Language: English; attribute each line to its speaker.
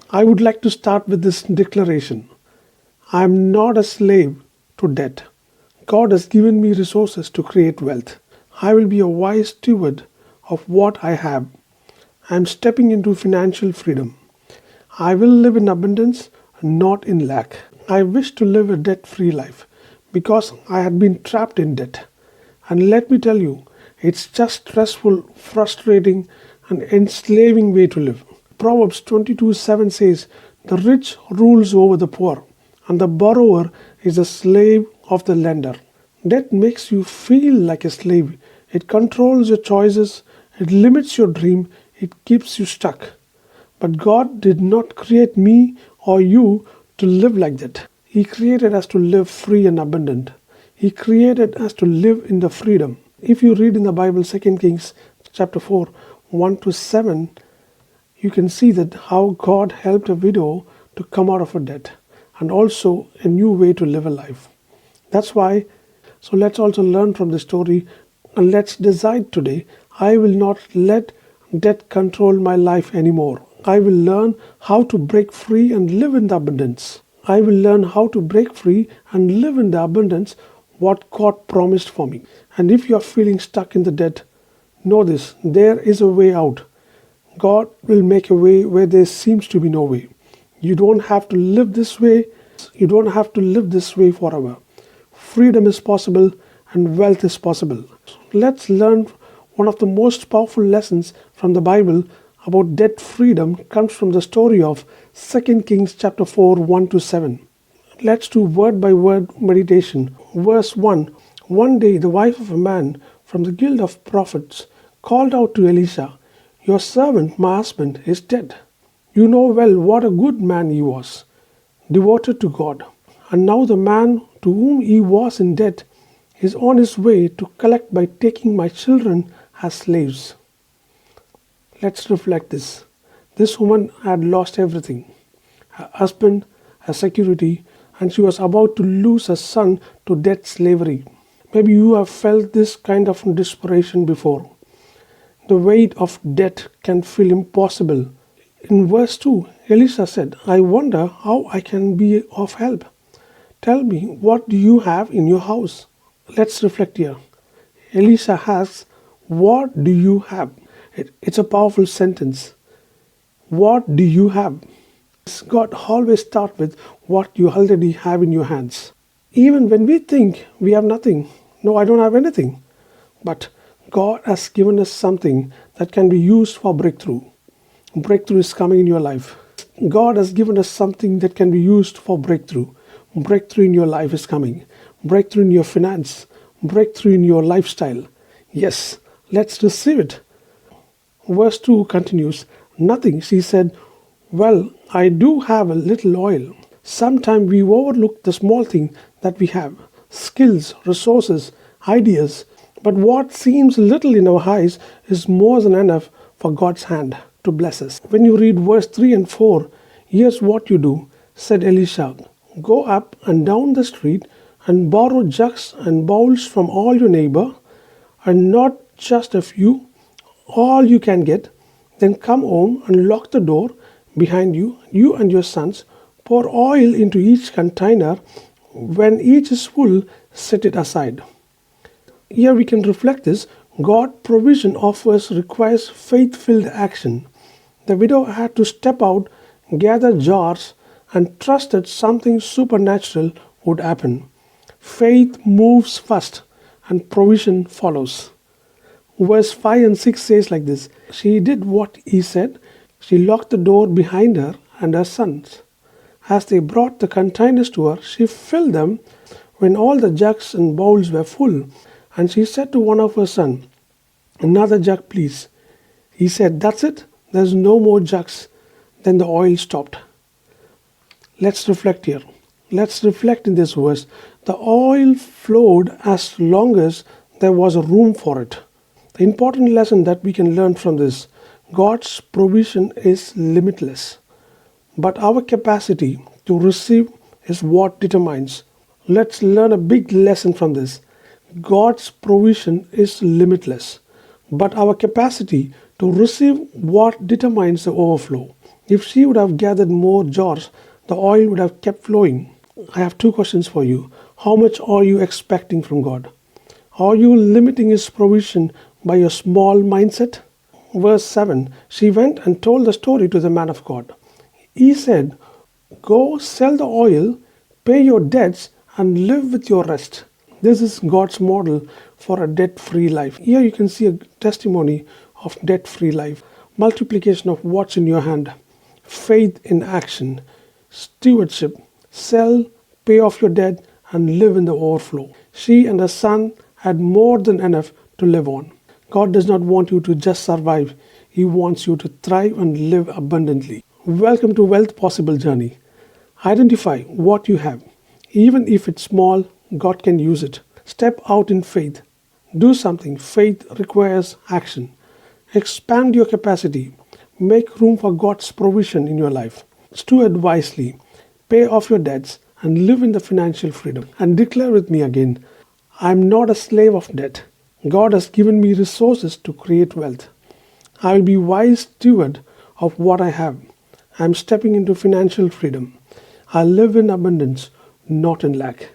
Speaker 1: I would like to start with this declaration. I am not a slave to debt. God has given me resources to create wealth. I will be a wise steward of what I have. I am stepping into financial freedom. I will live in abundance, not in lack. I wish to live a debt-free life because I had been trapped in debt. And let me tell you, it's just stressful, frustrating, and enslaving way to live. Proverbs 22:7 says, "The rich rules over the poor, and the borrower is a slave of the lender." Debt makes you feel like a slave. It controls your choices, it limits your dream, it keeps you stuck. But God did not create me or you to live like that. He created us to live free and abundant. He created us to live in the freedom. If you read in the Bible 2 Kings chapter 4, 1 to 7, you can see that how God helped a widow to come out of her debt and also a new way to live a life. That's why, so let's also learn from the story and let's decide today, I will not let debt control my life anymore. I will learn how to break free and live in the abundance. I will learn how to break free and live in the abundance what God promised for me. And if you are feeling stuck in the debt, know this, there is a way out. God will make a way where there seems to be no way. You don't have to live this way. You don't have to live this way forever. Freedom is possible and wealth is possible. Let's learn one of the most powerful lessons from the Bible about debt freedom comes from the story of 2 Kings chapter 4, 1 to 7. Let's do word by word meditation. Verse 1. One day the wife of a man from the guild of prophets called out to Elisha, "Your servant, my husband, is dead. You know well what a good man he was, devoted to God. And now the man to whom he was in debt is on his way to collect by taking my children as slaves." Let's reflect this. This woman had lost everything. Her husband, her security, and she was about to lose her son to debt slavery. Maybe you have felt this kind of desperation before. The weight of debt can feel impossible. In verse 2, Elisha said, "I wonder how I can be of help. Tell me, what do you have in your house?" Let's reflect here. Elisha asks, "What do you have?" It's a powerful sentence. What do you have? God always starts with what you already have in your hands. Even when we think we have nothing, no, I don't have anything. But God has given us something that can be used for breakthrough. Breakthrough is coming in your life. God has given us something that can be used for breakthrough. Breakthrough in your life is coming. Breakthrough in your finance. Breakthrough in your lifestyle. Yes, let's receive it. Verse 2 continues, "Nothing," she said. "Well, I do have a little oil." Sometimes we overlook the small thing that we have. Skills, resources, ideas. But what seems little in our eyes is more than enough for God's hand to bless us. When you read verse 3 and 4, "Here's what you do," said Elisha. "Go up and down the street and borrow jugs and bowls from all your neighbor, and not just a few, all you can get. Then come home and lock the door behind you, you and your sons. Pour oil into each container. When each is full, set it aside." Here we can reflect this. God's provision offers requires faith-filled action. The widow had to step out, gather jars, and trust that something supernatural would happen. Faith moves first, and provision follows. Verse 5 and 6 says like this, "She did what he said. She locked the door behind her and her sons. As they brought the containers to her, she filled them. When all the jugs and bowls were full, and she said to one of her sons, 'Another jug, please.' He said, 'That's it. There's no more jugs.' Then the oil stopped." Let's reflect here. Let's reflect in this verse. The oil flowed as long as there was a room for it. The important lesson that we can learn from this, God's provision is limitless, but our capacity to receive is what determines. Let's learn a big lesson from this. God's provision is limitless, but our capacity to receive what determines the overflow. If she would have gathered more jars, the oil would have kept flowing. I have two questions for you. How much are you expecting from God? Are you limiting His provision by your small mindset? Verse 7, she went and told the story to the man of God. He said, "Go sell the oil, pay your debts, and live with your rest." This is God's model for a debt-free life. Here you can see a testimony of debt-free life. Multiplication of what's in your hand. Faith in action. Stewardship. Sell, pay off your debt, and live in the overflow. She and her son had more than enough to live on. God does not want you to just survive. He wants you to thrive and live abundantly. Welcome to Wealth Possible Journey. Identify what you have. Even if it's small, God can use it. Step out in faith. Do something. Faith requires action. Expand your capacity. Make room for God's provision in your life. Steward wisely. Pay off your debts and live in the financial freedom. And declare with me again, I'm not a slave of debt. God has given me resources to create wealth. I will be wise steward of what I have. I'm stepping into financial freedom. I live in abundance, not in lack.